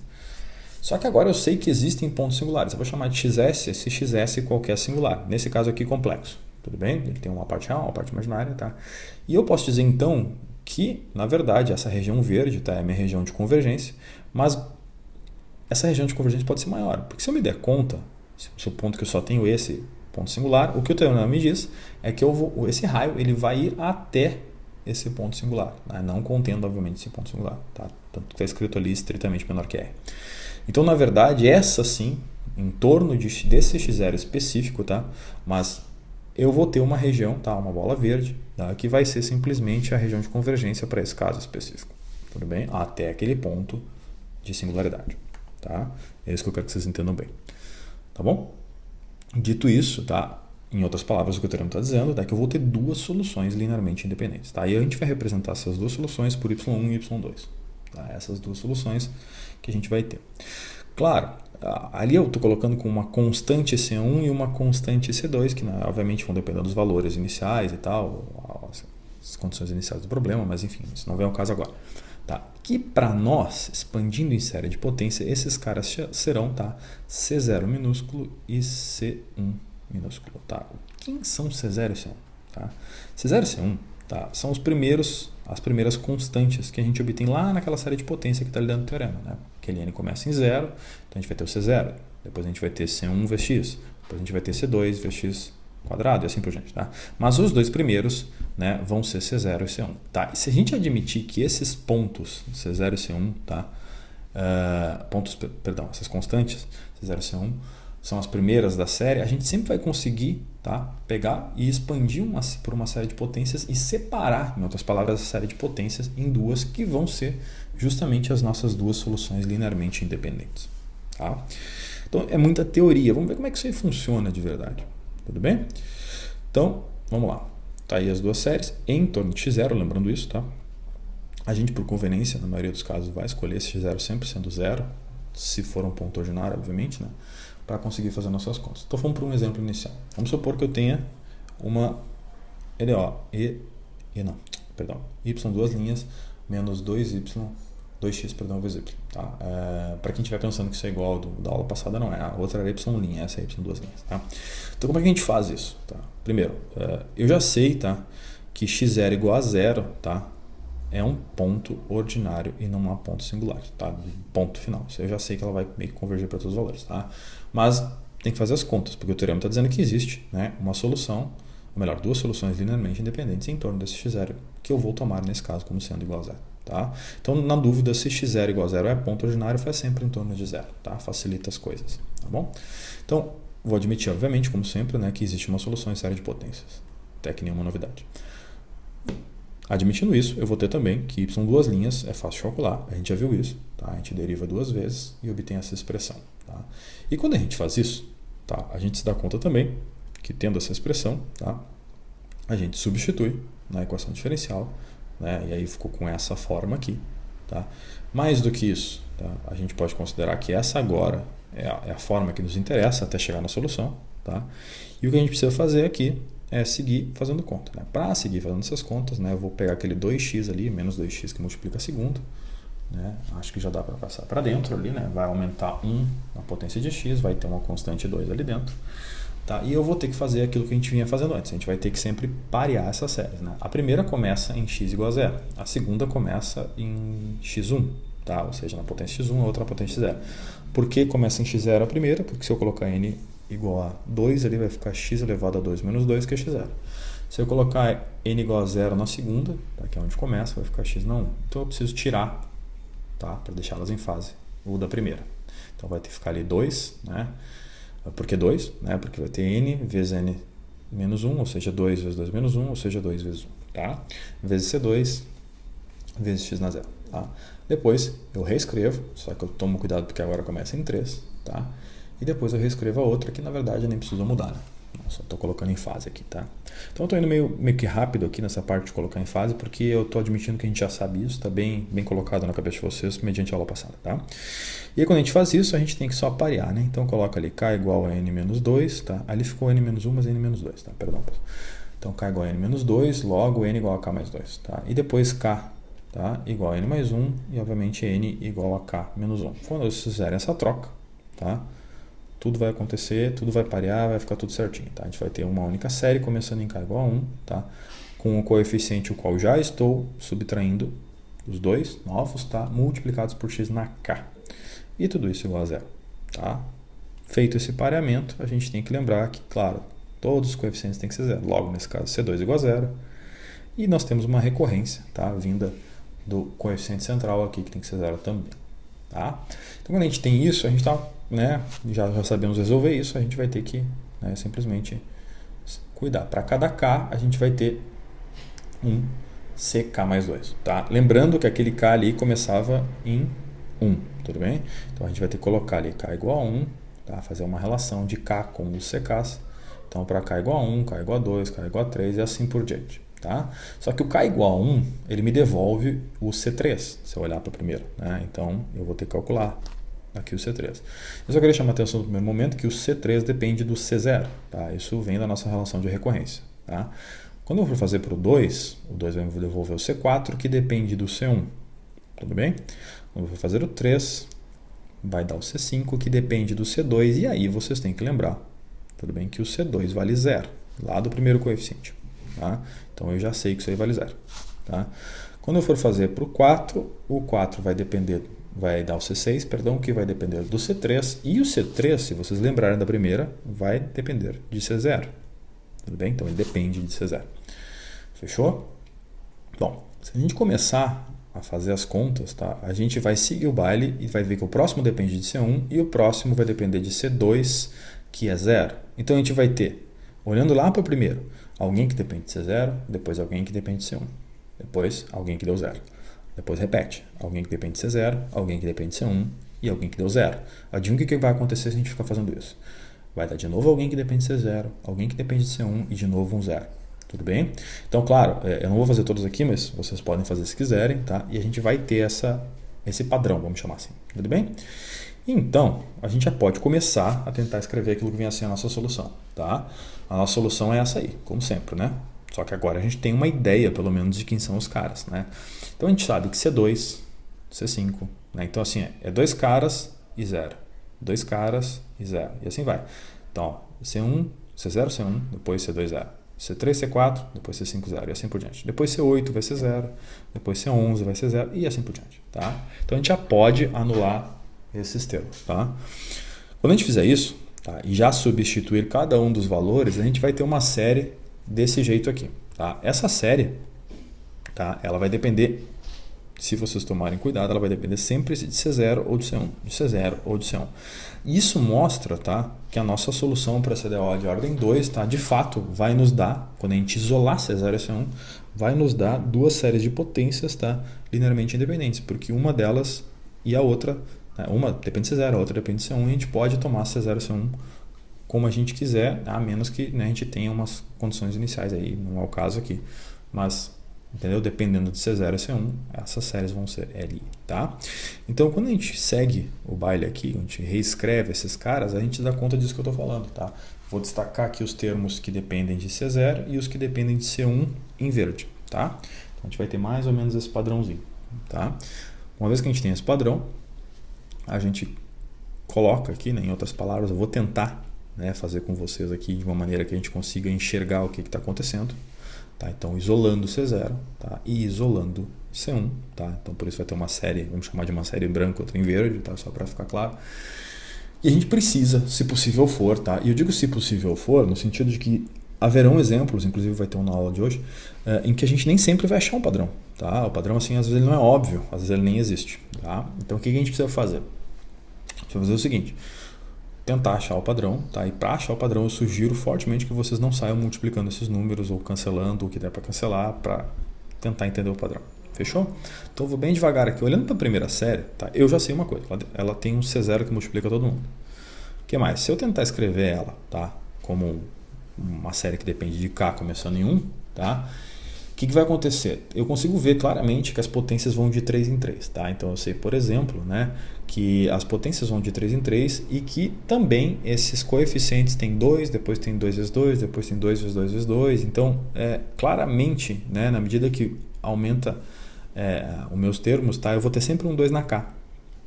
Só que agora eu sei que existem pontos singulares. Eu vou chamar de xs, esse xs qualquer singular. Nesse caso aqui, complexo. Tudo bem? Ele tem uma parte real, uma parte imaginária, tá? E eu posso dizer, então, que, na verdade, essa região verde, tá, é a minha região de convergência, mas essa região de convergência pode ser maior. Porque se eu me der conta, se o ponto que eu só tenho esse ponto singular, o que o teorema me diz é que esse raio ele vai ir até esse ponto singular, né? Não contendo, obviamente, esse ponto singular. Tá? Tanto que está escrito ali estritamente menor que R. Então, na verdade, essa sim, em torno desse x0 específico, tá? Mas eu vou ter uma região, tá? Uma bola verde, tá? Que vai ser simplesmente a região de convergência para esse caso específico. Tudo bem? Até aquele ponto de singularidade. Tá? É isso que eu quero que vocês entendam bem. Tá bom? Dito isso, tá? Em outras palavras, o que o teorema está dizendo é que eu vou ter duas soluções linearmente independentes. Tá? E a gente vai representar essas duas soluções por y1 e y2. Tá? Essas duas soluções que a gente vai ter. Claro, ali eu estou colocando com uma constante C1 e uma constante C2, que obviamente vão depender dos valores iniciais e tal, as condições iniciais do problema, mas enfim, isso não vem ao caso agora. Tá? Que para nós, expandindo em série de potência, esses caras serão, tá, C0 minúsculo e C1 minúsculo. Tá? Quem são C0 e C1? Tá? C0 e C1, tá, são as primeiras constantes que a gente obtém lá naquela série de potência que está ali dentro do teorema. Né? Aquele n começa em 0, então a gente vai ter o C0, depois a gente vai ter C1 vx, depois a gente vai ter C2 vx quadrado e assim por diante. Tá? Mas os dois primeiros, né, vão ser C0 e C1. Tá? E se a gente admitir que esses pontos, C0 e C1, tá, essas constantes, C0 e C1, são as primeiras da série, a gente sempre vai conseguir, tá, pegar e expandir por uma série de potências e separar, em outras palavras, a série de potências em duas que vão ser justamente as nossas duas soluções linearmente independentes. Tá? Então, é muita teoria. Vamos ver como é que isso aí funciona de verdade. Tudo bem? Então, vamos lá. Tá aí as duas séries em torno de x0, lembrando isso, tá? A gente, por conveniência, na maioria dos casos, vai escolher esse x0 sempre sendo zero, se for um ponto ordinário, obviamente, né? Para conseguir fazer nossas contas. Então, vamos para um exemplo inicial. Vamos supor que eu tenha uma y duas linhas menos 2x, vezes y. Tá? Para quem estiver pensando que isso é igual ao da aula passada, não é. A outra era y', essa é y duas linhas. Tá? Então, como é que a gente faz isso? Tá? Primeiro, eu já sei, tá, que x0 igual a zero, tá, é um ponto ordinário e não um ponto singular. Tá? Ponto final. Isso eu já sei que ela vai meio que convergir para todos os valores. Tá? Mas tem que fazer as contas, porque o teorema está dizendo que existe, né, uma solução, ou melhor, duas soluções linearmente independentes em torno desse x0, que eu vou tomar nesse caso como sendo igual a zero. Tá? Então, na dúvida, se x0 igual a zero é ponto ordinário, faz sempre em torno de zero. Tá? Facilita as coisas. Tá bom? Então, vou admitir, obviamente, como sempre, né, que existe uma solução em série de potências. Até que nenhuma novidade. Admitindo isso, eu vou ter também que y duas linhas é fácil de calcular. A gente já viu isso. Tá? A gente deriva duas vezes e obtém essa expressão. Tá? E quando a gente faz isso, tá, a gente se dá conta também que, tendo essa expressão, tá, a gente substitui na equação diferencial, né, e aí ficou com essa forma aqui. Tá? Mais do que isso, tá, a gente pode considerar que essa agora é a forma que nos interessa até chegar na solução. Tá? E o que a gente precisa fazer aqui é seguir fazendo conta. Né? Para seguir fazendo essas contas, né, eu vou pegar aquele 2x ali, menos 2x que multiplica a segunda. Né? Acho que já dá para passar para dentro ali, né? Vai aumentar 1 na potência de x, vai ter uma constante 2 ali dentro. Tá? E eu vou ter que fazer aquilo que a gente vinha fazendo antes. A gente vai ter que sempre parear essas séries. Né? A primeira começa em x igual a zero. A segunda começa em x1. Tá? Ou seja, na potência x1, a outra na potência 0. Por que começa em x0 a primeira? Porque se eu colocar n igual a 2, ali vai ficar x elevado a 2 menos 2, que é x0. Se eu colocar n igual a 0 na segunda, tá, que é onde começa, vai ficar x na 1. Então eu preciso tirar, tá, para deixá-las em fase, o da primeira. Então vai ter que ficar ali 2, né? Por que 2? Né? Porque vai ter n vezes n menos 1, ou seja, 2 vezes 2 menos 1, ou seja, 2 vezes 1, tá? Vezes C2, vezes x na 0, tá? Depois eu reescrevo, só que eu tomo cuidado porque agora começa em 3, tá? E depois eu reescrevo a outra, que na verdade eu nem preciso mudar, né? Eu só estou colocando em fase aqui, tá? Então eu estou indo meio que rápido aqui nessa parte de colocar em fase, porque eu estou admitindo que a gente já sabe isso, está bem colocado na cabeça de vocês, mediante a aula passada, tá? E aí quando a gente faz isso, a gente tem que só parear, né? Então coloca ali k igual a n menos 2, tá? Ali ficou n menos 1, mas n menos 2, tá? Perdão, pessoal. Então k igual a n menos 2, logo n igual a k mais 2, tá? E depois k, tá, igual a n mais 1 e obviamente n igual a k menos 1. Quando vocês fizerem essa troca, tá, tudo vai acontecer, tudo vai parear, vai ficar tudo certinho, tá? A gente vai ter uma única série começando em k igual a 1, tá, com o coeficiente o qual já estou subtraindo os dois novos, tá, multiplicados por x na k, e tudo isso igual a 0, tá? Feito esse pareamento, a gente tem que lembrar que, claro, todos os coeficientes têm que ser 0. Logo, nesse caso, C2 igual a 0. E nós temos uma recorrência, tá, vinda do coeficiente central aqui, que tem que ser 0 também, tá? Então, quando a gente tem isso, a gente tá, né, já sabemos resolver isso, a gente vai ter que, né, simplesmente cuidar. Para cada k, a gente vai ter um ck mais 2, tá? Lembrando que aquele k ali começava em 1, tudo bem? Então, a gente vai ter que colocar ali k igual a 1, tá? Fazer uma relação de k com os ck's. Então, para k igual a 1, k igual a 2, k igual a 3 e assim por diante. Tá? Só que o k igual a 1, ele me devolve o C3, se eu olhar para o primeiro, né? Então, eu vou ter que calcular aqui o C3. Eu só queria chamar a atenção no primeiro momento que o C3 depende do C0. Tá? Isso vem da nossa relação de recorrência. Tá? Quando eu for fazer para o 2 vai me devolver o C4, que depende do C1. Tudo bem? Quando eu for fazer o 3, vai dar o C5, que depende do C2. E aí vocês têm que lembrar, tudo bem, que o C2 vale 0, lá do primeiro coeficiente. Tá? Então eu já sei que isso aí vale 0. Tá? Quando eu for fazer para o 4 vai dar o C6, perdão, que vai depender do C3. E o C3, se vocês lembrarem da primeira, vai depender de C0. Tudo bem? Então ele depende de C0. Fechou? Bom, se a gente começar a fazer as contas, tá? A gente vai seguir o baile e vai ver que o próximo depende de C1 e o próximo vai depender de C2, que é 0. Então a gente vai ter, olhando lá para o primeiro, alguém que depende de C0, depois alguém que depende de C1, depois alguém que deu 0. Depois repete, alguém que depende de C0, alguém que depende de C1 e alguém que deu 0. Adivinha o que vai acontecer se a gente ficar fazendo isso? Vai dar de novo alguém que depende de C0, alguém que depende de C1 e de novo um 0. Tudo bem? Então, claro, eu não vou fazer todos aqui, mas vocês podem fazer se quiserem, tá? E a gente vai ter esse padrão, vamos chamar assim. Tudo bem? Então, a gente já pode começar a tentar escrever aquilo que vem a ser a nossa solução, tá? A nossa solução é essa aí, como sempre, né? Só que agora a gente tem uma ideia, pelo menos, de quem são os caras, né? Então, a gente sabe que C2, C5, né? Então, assim, é 2 caras e 0. 2 caras e 0. E assim vai. Então, ó, C1, C0, C1, depois C2, 0. C3, C4, depois C5, 0 e assim por diante. Depois C8 vai ser 0, depois C11 vai ser 0 e assim por diante, tá? Então, a gente já pode anular esses termos, tá? Quando a gente fizer isso, tá, e já substituir cada um dos valores, a gente vai ter uma série desse jeito aqui, tá? Essa série, tá, ela vai depender, se vocês tomarem cuidado, ela vai depender sempre de C0 ou de C1, de C0 ou de C1. Isso mostra, tá, que a nossa solução para CDO de ordem 2, tá, de fato, vai nos dar, quando a gente isolar C0 e C1, vai nos dar duas séries de potências, tá, linearmente independentes, porque uma delas e a outra, uma depende de C0, a outra depende de C1, e a gente pode tomar C0 e C1 como a gente quiser, a menos que, né, a gente tenha umas condições iniciais aí, não é o caso aqui, mas, entendeu? Dependendo de C0 e C1, essas séries vão ser LI, tá? Então, quando a gente segue o baile aqui, a gente reescreve esses caras, a gente dá conta disso que eu estou falando, tá? Vou destacar aqui os termos que dependem de C0 e os que dependem de C1 em verde, tá? Então, a gente vai ter mais ou menos esse padrãozinho, tá? Uma vez que a gente tem esse padrão, a gente coloca aqui, né, em outras palavras, eu vou tentar, né, fazer com vocês aqui de uma maneira que a gente consiga enxergar o que está acontecendo. Tá? Então, isolando C0, tá? E isolando C1. Tá? Então, por isso vai ter uma série, vamos chamar de uma série branca, outra em verde, tá? Só para ficar claro. E a gente precisa, se possível for, tá? E eu digo se possível for, no sentido de que haverão exemplos, inclusive vai ter um na aula de hoje, em que a gente nem sempre vai achar um padrão, tá? O padrão, assim, às vezes ele não é óbvio, às vezes ele nem existe, tá? Então o que a gente precisa fazer? A gente vai fazer o seguinte, tentar achar o padrão, tá? E para achar o padrão eu sugiro fortemente que vocês não saiam multiplicando esses números ou cancelando o que der para cancelar para tentar entender o padrão. Fechou? Então eu vou bem devagar aqui. Olhando para a primeira série, tá? Eu já sei uma coisa. Ela tem um C0 que multiplica todo mundo. O que mais? Se eu tentar escrever ela, tá? Como uma série que depende de K começando em 1, tá? O que vai acontecer? Eu consigo ver claramente que as potências vão de 3 em 3, tá? Então eu sei, por exemplo, né, que as potências vão de 3 em 3 e que também esses coeficientes têm 2, depois tem 2 vezes 2, depois tem 2 vezes 2 vezes 2. Então, claramente, né, na medida que aumenta os meus termos, tá? Eu vou ter sempre um 2 na K,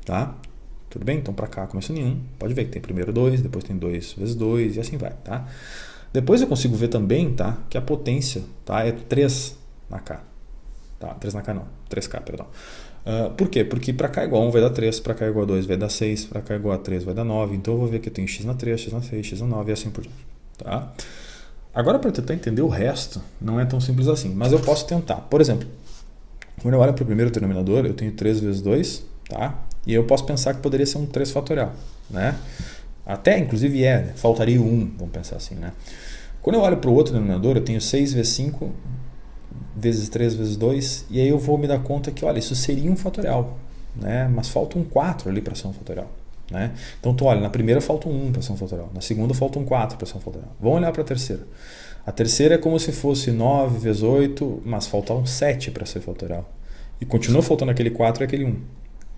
tá? Tudo bem? Então, para K começando em 1, pode ver que tem primeiro 2, depois tem 2 vezes 2 e assim vai, tá? Depois eu consigo ver também, tá, que a potência, tá, é 3 na K. Tá, 3 na K não, 3K, perdão. Por quê? Porque para K igual a 1 vai dar 3, para K igual a 2 vai dar 6, para K igual a 3 vai dar 9. Então eu vou ver que eu tenho x na 3, x na 6, x na 9 e assim por diante. Tá? Agora, para tentar entender o resto, não é tão simples assim, mas eu posso tentar. Por exemplo, quando eu olho para o primeiro denominador, eu tenho 3 vezes 2, tá? E eu posso pensar que poderia ser um 3 fatorial, né? Até, inclusive, faltaria 1, vamos pensar assim, né? Quando eu olho para o outro denominador, eu tenho 6 vezes 5 vezes 3 vezes 2, e aí eu vou me dar conta que, olha, isso seria um fatorial, né? Mas falta um 4 ali para ser um fatorial, né? Então, olha, na primeira falta um 1 para ser um fatorial, na segunda falta um 4 para ser um fatorial. Vamos olhar para a terceira. A terceira é como se fosse 9 vezes 8, mas falta um 7 para ser fatorial. E continua faltando aquele 4 e aquele 1.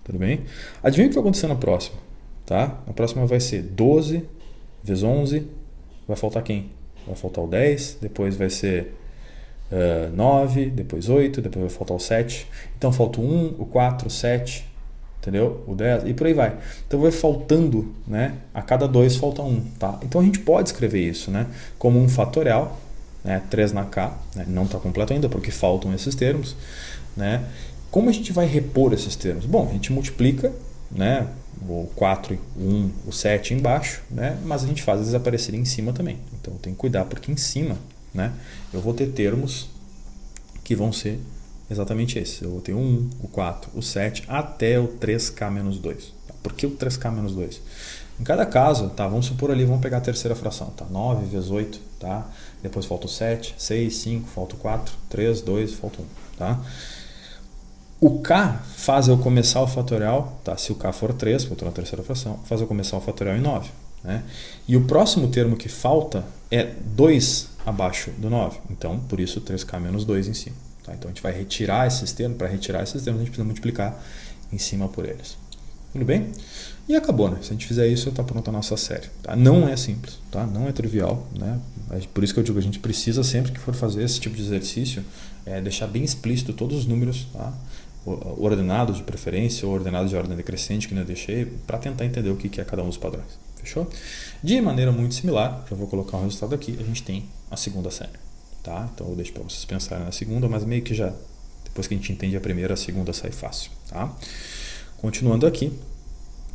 Tudo bem? Adivinha o que vai acontecer na próxima? Tá? Na próxima vai ser 12 vezes 11, vai faltar quem? Vai faltar o 10, depois vai ser 9, depois 8, depois vai faltar o 7. Então falta o 1, o 4, o 7, entendeu? O 10 e por aí vai. Então vai faltando, né? A cada 2 falta 1, tá? Então a gente pode escrever isso, né, como um fatorial, né, 3 na K, né, não está completo ainda porque faltam esses termos, né? Como a gente vai repor esses termos? Bom, a gente multiplica, né, o 4, o 1, o 7 embaixo, né, mas a gente faz eles aparecerem em cima também. Então tem que cuidar porque em cima, né, eu vou ter termos que vão ser exatamente esses. Eu vou ter o 1, o 4, o 7 até o 3K menos 2. Tá? Por que o 3K menos 2? Em cada caso, tá, vamos supor ali, vamos pegar a terceira fração, tá? 9 vezes 8, tá? Depois falta o 7, 6, 5, falta o 4, 3, 2, falta 1, tá? O K faz eu começar o fatorial, tá? Se o K for 3, porque eu estou na terceira fração, faz eu começar o fatorial em 9. Né? E o próximo termo que falta é 2 abaixo do 9. Então, por isso, 3K menos 2 em cima. Tá? Então, a gente vai retirar esses termos. Para retirar esses termos, a gente precisa multiplicar em cima por eles. Tudo bem? E acabou, né? Se a gente fizer isso, está pronta a nossa série. Tá? Não é simples, tá? Não é trivial. Né? Por isso que eu digo, a gente precisa, sempre que for fazer esse tipo de exercício, deixar bem explícito todos os números, tá? Ordenados de preferência ou ordenados de ordem decrescente que eu deixei, para tentar entender o que é cada um dos padrões. Fechou? De maneira muito similar, já vou colocar o resultado aqui, a gente tem a segunda série. Tá? Então eu deixo para vocês pensarem na segunda, mas meio que já, depois que a gente entende a primeira, a segunda sai fácil. Tá? Continuando aqui,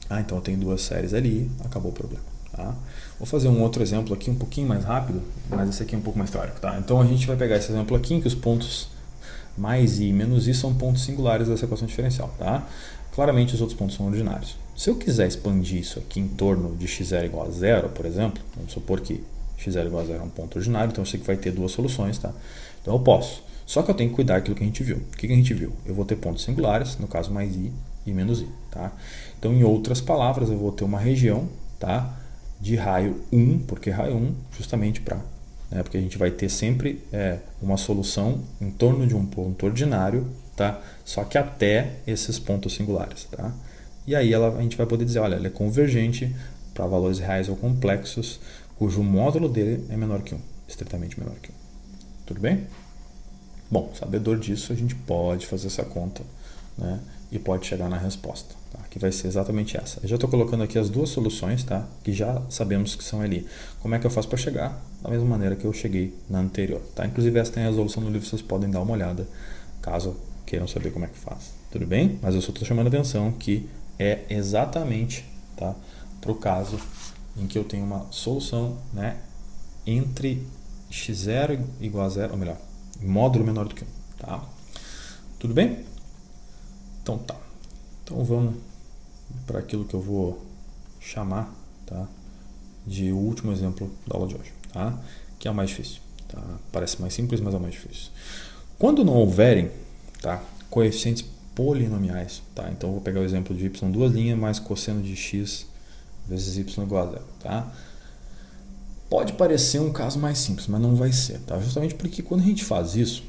então eu tenho duas séries ali, acabou o problema. Tá? Vou fazer um outro exemplo aqui um pouquinho mais rápido, mas esse aqui é um pouco mais teórico. Tá? Então a gente vai pegar esse exemplo aqui em que os pontos mais i e menos i são pontos singulares dessa equação diferencial. Tá? Claramente os outros pontos são ordinários. Se eu quiser expandir isso aqui em torno de x0 igual a 0, por exemplo, vamos supor que x0 igual a 0 é um ponto ordinário, então eu sei que vai ter duas soluções. Tá? Então eu posso. Só que eu tenho que cuidar daquilo que a gente viu. O que a gente viu? Eu vou ter pontos singulares, no caso mais i e menos i. Tá? Então, em outras palavras, eu vou ter uma região, tá, de raio 1, porque raio 1 justamente para... porque a gente vai ter sempre uma solução em torno de um ponto ordinário, tá? Só que até esses pontos singulares. Tá? E aí a gente vai poder dizer, olha, ela é convergente para valores reais ou complexos, cujo módulo dele é menor que 1, estritamente menor que 1. Tudo bem? Bom, sabedor disso, a gente pode fazer essa conta, né? E pode chegar na resposta, tá? Que vai ser exatamente essa. Eu já estou colocando aqui as duas soluções, tá? Que já sabemos que são ali. Como é que eu faço para chegar? Da mesma maneira que eu cheguei na anterior, tá? Inclusive essa tem a resolução no livro, vocês podem dar uma olhada, caso queiram saber como é que faz. Tudo bem? Mas eu só estou chamando a atenção que é exatamente, tá, para o caso em que eu tenho uma solução, né, entre x0 igual a zero, ou melhor, módulo menor do que 1. Tá? Tudo bem? Então tá. Então vamos para aquilo que eu vou chamar, tá, de o último exemplo da aula de hoje, tá? Que é o mais difícil. Tá? Parece mais simples, mas é o mais difícil. Quando não houverem, tá, coeficientes polinomiais, tá? Então eu vou pegar o exemplo de y duas linhas mais cosseno de x vezes y igual a zero. Tá? Pode parecer um caso mais simples, mas não vai ser. Tá? Justamente porque quando a gente faz isso,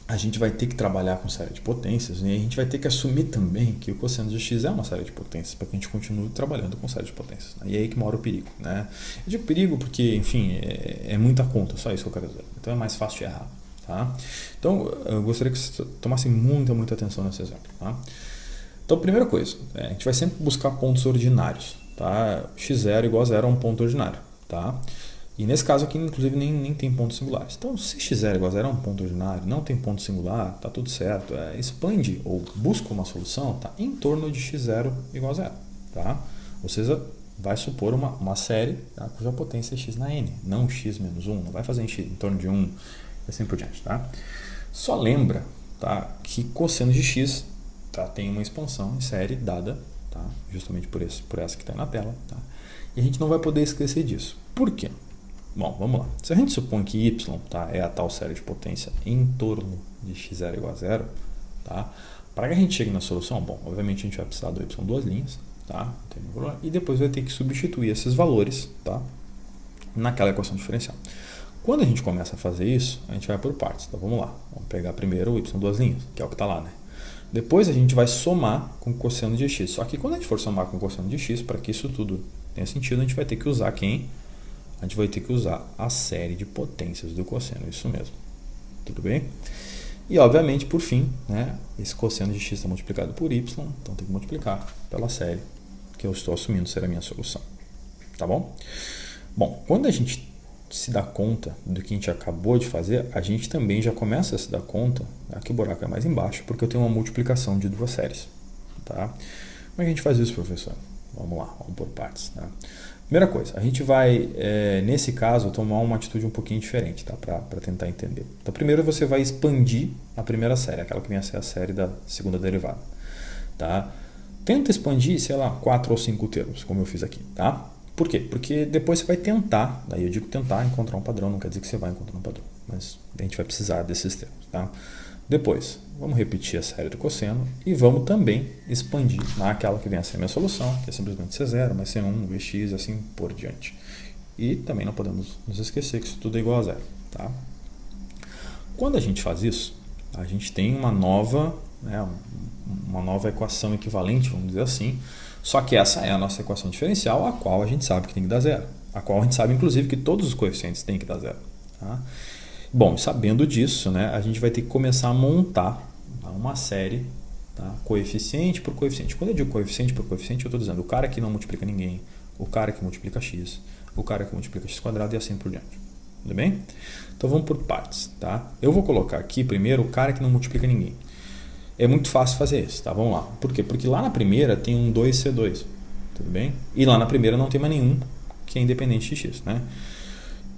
a gente vai ter que trabalhar com série de potências, né? E a gente vai ter que assumir também que o cosseno de x é uma série de potências para que a gente continue trabalhando com série de potências. Né? E é aí que mora o perigo. Né? Eu digo perigo porque, enfim, é muita conta, só isso que eu quero dizer. Então é mais fácil de errar. Tá? Então eu gostaria que vocês tomassem muita atenção nesse exemplo. Tá? Então, primeira coisa, a gente vai sempre buscar pontos ordinários. Tá? x0 igual a zero é um ponto ordinário. Tá? E nesse caso aqui, inclusive, nem tem pontos singulares. Então, se x0 igual a zero é um ponto ordinário, não tem ponto singular, tá tudo certo. Expande ou busca uma solução, tá, em torno de x0 igual a zero. Tá? Ou seja, vai supor uma série, tá, cuja potência é x na n, não x menos 1. Não vai fazer em torno de 1 e assim por diante. Tá? Só lembra, tá, que cosseno de x, tá, tem uma expansão em série dada, tá, justamente por essa que está na tela. Tá? E a gente não vai poder esquecer disso. Por quê? Bom, vamos lá. Se a gente supõe que y, tá, é a tal série de potência em torno de x0 igual a zero, tá, para que a gente chegue na solução, bom, obviamente a gente vai precisar do y duas linhas, tá, não tem problema, e depois vai ter que substituir esses valores, tá, naquela equação diferencial. Quando a gente começa a fazer isso, a gente vai por partes. Então vamos lá. Vamos pegar primeiro o y duas linhas, que é o que está lá, né? Depois a gente vai somar com o cosseno de x. Só que quando a gente for somar com o cosseno de x, para que isso tudo tenha sentido, a gente vai ter que usar quem? A gente vai ter que usar a série de potências do cosseno, isso mesmo. Tudo bem? E, obviamente, por fim, né, esse cosseno de x está multiplicado por y, então tem que multiplicar pela série que eu estou assumindo ser a minha solução. Tá bom? Bom, quando a gente se dá conta do que a gente acabou de fazer, a gente também já começa a se dar conta, né, que o buraco é mais embaixo, porque eu tenho uma multiplicação de duas séries. Tá? Como é que a gente faz isso, professor? Vamos lá, vamos por partes. Tá? Primeira coisa, a gente vai, nesse caso, tomar uma atitude um pouquinho diferente, tá? Para tentar entender. Então, primeiro você vai expandir a primeira série, aquela que vem a ser a série da segunda derivada. Tá? Tenta expandir, sei lá, 4 ou 5 termos, como eu fiz aqui. Tá? Por quê? Porque depois você vai tentar, daí eu digo tentar encontrar um padrão, não quer dizer que você vai encontrar um padrão, mas a gente vai precisar desses termos. Tá? Depois, vamos repetir a série do cosseno e vamos também expandir naquela que vem a ser a minha solução, que é simplesmente C0 mais C1, Vx e assim por diante. E também não podemos nos esquecer que isso tudo é igual a zero. Tá? Quando a gente faz isso, a gente tem uma nova equação equivalente, vamos dizer assim, só que essa é a nossa equação diferencial, a qual a gente sabe que tem que dar zero. A qual a gente sabe, inclusive, que todos os coeficientes têm que dar zero. Tá? Bom, sabendo disso, né, a gente vai ter que começar a montar uma série, tá, coeficiente por coeficiente. Quando eu digo coeficiente por coeficiente, eu estou dizendo o cara que não multiplica ninguém, o cara que multiplica x, o cara que multiplica x quadrado e assim por diante. Tudo bem? Então vamos por partes. Tá? Eu vou colocar aqui primeiro o cara que não multiplica ninguém. É muito fácil fazer isso. Tá? Vamos lá. Por quê? Porque lá na primeira tem um 2C2. Tudo bem? E lá na primeira não tem mais nenhum que é independente de x. Né?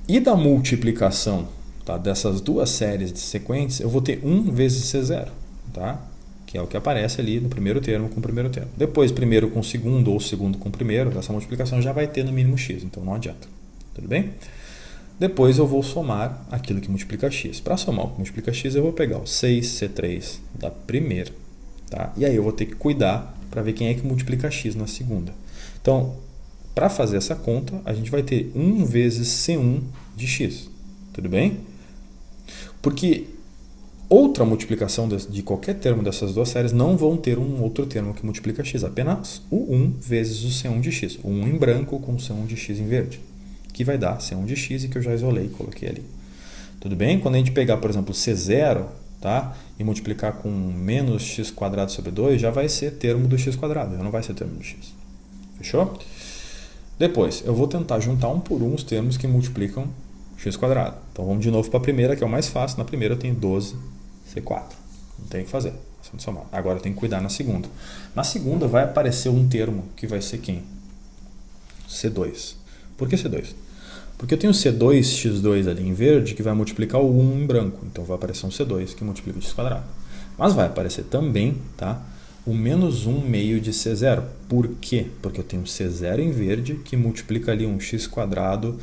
E da multiplicação, tá, dessas duas séries de sequentes, eu vou ter 1 vezes C0, tá? Que é o que aparece ali no primeiro termo com o primeiro termo. Depois, primeiro com o segundo ou segundo com o primeiro, essa multiplicação já vai ter no mínimo x, então não adianta. Tudo bem? Depois eu vou somar aquilo que multiplica x. Para somar o que multiplica x, eu vou pegar o 6C3 da primeira, tá? E aí eu vou ter que cuidar para ver quem é que multiplica x na segunda. Então, para fazer essa conta, a gente vai ter 1 vezes C1 de x. Tudo bem? Porque outra multiplicação de qualquer termo dessas duas séries não vão ter um outro termo que multiplica x, apenas o 1 vezes o C1 de x. O 1 em branco com o C1 de x em verde, que vai dar C1 de x e que eu já isolei e coloquei ali. Tudo bem? Quando a gente pegar, por exemplo, C0, tá, e multiplicar com menos x quadrado sobre 2, já vai ser termo do x quadrado, já não vai ser termo do x. Fechou? Depois, eu vou tentar juntar um por um os termos que multiplicam x quadrado. Então vamos de novo para a primeira, que é o mais fácil. Na primeira eu tenho 12C4. Não tem o que fazer. Agora eu tenho que cuidar na segunda. Na segunda vai aparecer um termo que vai ser quem? C2. Por que C2? Porque eu tenho C2x2 ali em verde que vai multiplicar o 1 em branco. Então vai aparecer um C2 que multiplica o x². Mas vai aparecer também, tá, o menos 1 meio de C0. Por quê? Porque eu tenho C0 em verde que multiplica ali um x²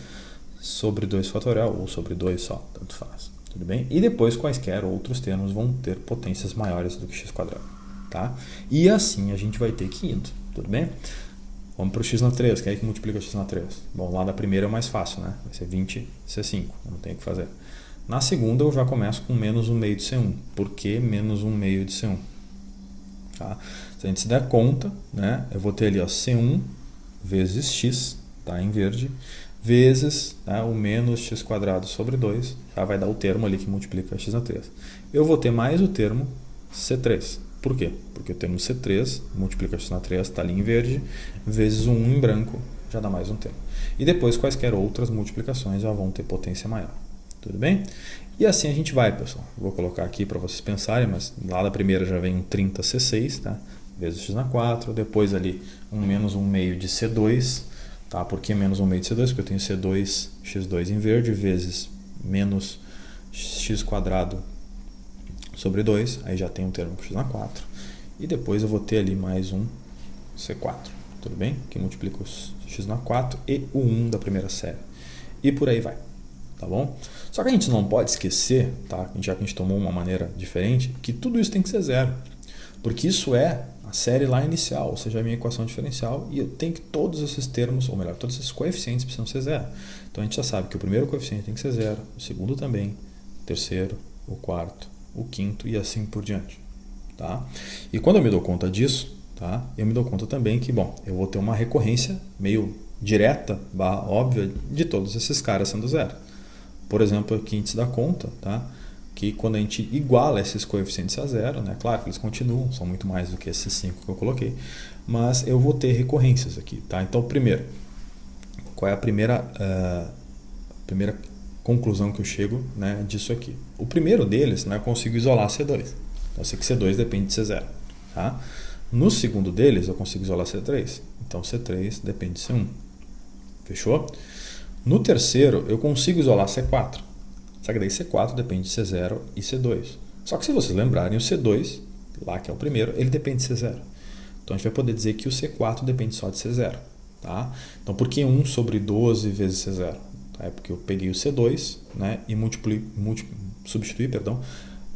sobre 2 fatorial ou sobre 2 só, tanto faz. Tudo bem? E depois quaisquer outros termos vão ter potências maiores do que x². Tá? E assim a gente vai ter que ir, tudo bem? Vamos para o x na 3, que é aí que multiplica x na 3. Bom, lá da primeira é mais fácil, né? Vai ser 20C5, não tem o que fazer. Na segunda eu já começo com menos 1 meio de C1. Por que menos 1 meio de C1? Tá? Se a gente se der conta, né, eu vou ter ali ó, C1 vezes x, tá, em verde, vezes, né, o menos x² sobre 2, já vai dar o termo ali que multiplica x na 3. Eu vou ter mais o termo C3. Por quê? Porque o termo C3 multiplica x na 3, está ali em verde, vezes o 1 em branco, já dá mais um termo. E depois quaisquer outras multiplicações já vão ter potência maior. Tudo bem? E assim a gente vai, pessoal. Vou colocar aqui para vocês pensarem, mas lá da primeira já vem um 30C6, tá? Vezes x na 4, depois ali um menos 1 meio de C2, tá? Por que menos 1 meio de C2? Porque eu tenho C2x2 em verde, vezes menos x² sobre 2, aí já tem um termo com x na 4, e depois eu vou ter ali mais um C4, tudo bem? Que multiplica o x na 4 e o 1 da primeira série, e por aí vai, tá bom? Só que a gente não pode esquecer, tá? Já que a gente tomou uma maneira diferente, que tudo isso tem que ser zero, porque isso é a série lá inicial, ou seja, a minha equação diferencial, e eu tenho que todos esses termos, ou melhor, todos esses coeficientes precisam ser zero. Então a gente já sabe que o primeiro coeficiente tem que ser zero, o segundo também, o terceiro, o quarto, o quinto e assim por diante, tá? E quando eu me dou conta disso, tá, eu me dou conta também que, bom, eu vou ter uma recorrência meio direta, óbvia, de todos esses caras sendo zero. Por exemplo, aqui a gente se dá conta, tá, que quando a gente iguala esses coeficientes a zero, né, claro que eles continuam, são muito mais do que esses 5 que eu coloquei, mas eu vou ter recorrências aqui, tá? Então, primeiro, qual é a primeira conclusão que eu chego, né, disso aqui? O primeiro deles, né, eu consigo isolar C2. Então, eu sei que C2 depende de C0. Tá? No segundo deles, eu consigo isolar C3. Então, C3 depende de C1. Fechou? No terceiro, eu consigo isolar C4. Só que daí C4 depende de C0 e C2. Só que se vocês lembrarem, o C2, lá que é o primeiro, ele depende de C0. Então, a gente vai poder dizer que o C4 depende só de C0. Tá? Então, por que 1 sobre 12 vezes C0? É porque eu peguei o C2, né, e substituí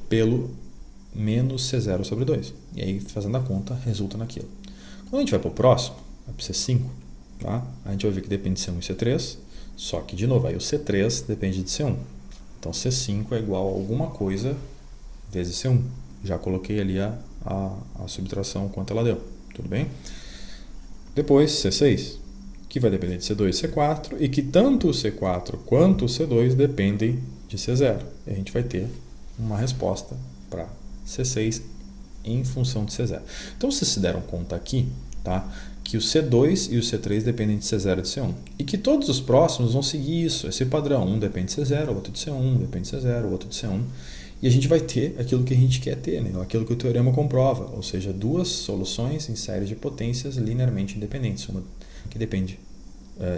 pelo menos C0 sobre 2. E aí, fazendo a conta, resulta naquilo. Quando a gente vai para o próximo, vai para o C5, tá? A gente vai ver que depende de C1 e C3, só que, de novo, aí o C3 depende de C1. Então, C5 é igual a alguma coisa vezes C1. Já coloquei ali a subtração, quanto ela deu. Tudo bem? Depois, C6, que vai depender de C2 e C4, e que tanto o C4 quanto o C2 dependem de C0. E a gente vai ter uma resposta para C6 em função de C0. Então, vocês se deram conta aqui, tá, que o C2 e o C3 dependem de C0 e de C1. E que todos os próximos vão seguir isso, esse padrão. Um depende de C0, o outro de C1, depende de C0, o outro de C1. E a gente vai ter aquilo que a gente quer ter, né? Aquilo que o teorema comprova, ou seja, duas soluções em séries de potências linearmente independentes, uma que depende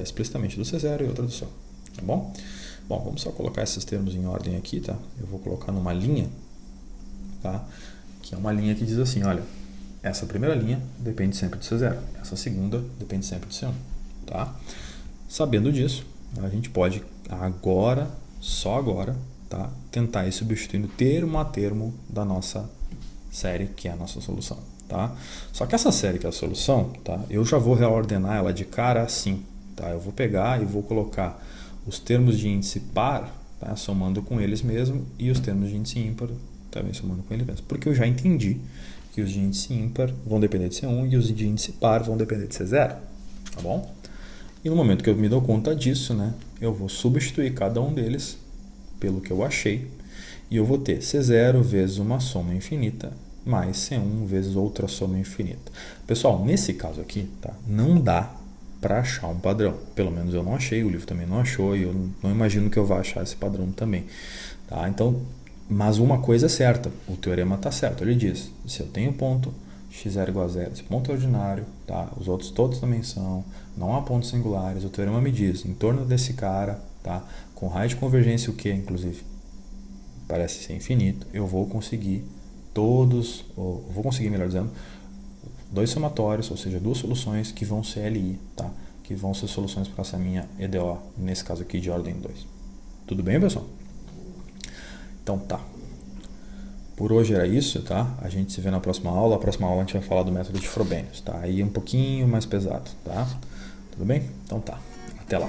explicitamente do C0 e outra do C1. Tá bom? Bom, vamos só colocar esses termos em ordem aqui, tá? Eu vou colocar numa linha, tá? Que é uma linha que diz assim, olha, essa primeira linha depende sempre de C0, essa segunda depende sempre de C1, tá? Sabendo disso, a gente pode agora, só agora, tá, tentar ir substituindo termo a termo da nossa série, que é a nossa solução, tá? Só que essa série que é a solução, tá, eu já vou reordenar ela de cara assim, tá? Eu vou pegar e vou colocar os termos de índice par, tá, somando com eles mesmo, e os termos de índice ímpar também somando com eles mesmo, porque eu já entendi que os de índice ímpar vão depender de C1 e os de índice par vão depender de C0, tá bom? E no momento que eu me dou conta disso, né, eu vou substituir cada um deles pelo que eu achei, e eu vou ter C0 vezes uma soma infinita mais C1 vezes outra soma infinita. Pessoal, nesse caso aqui, tá, não dá para achar um padrão. Pelo menos eu não achei, o livro também não achou, e eu não imagino que eu vá achar esse padrão também. Tá? Então, mas uma coisa é certa, o teorema está certo, ele diz, se eu tenho ponto x0 igual a zero. Esse ponto é ordinário, tá? Os outros todos também são, não há pontos singulares. O teorema me diz, em torno desse cara, tá? Com raio de convergência o que, inclusive? Parece ser infinito. Eu vou conseguir melhor dizendo, dois somatórios, ou seja, duas soluções que vão ser LI, tá? Que vão ser soluções para essa minha EDO, nesse caso aqui de ordem 2. Tudo bem, pessoal? Então tá. Por hoje era isso, tá? A gente se vê na próxima aula. A próxima aula a gente vai falar do método de Frobenius, tá? Aí é um pouquinho mais pesado, tá? Tudo bem? Então tá. Até lá.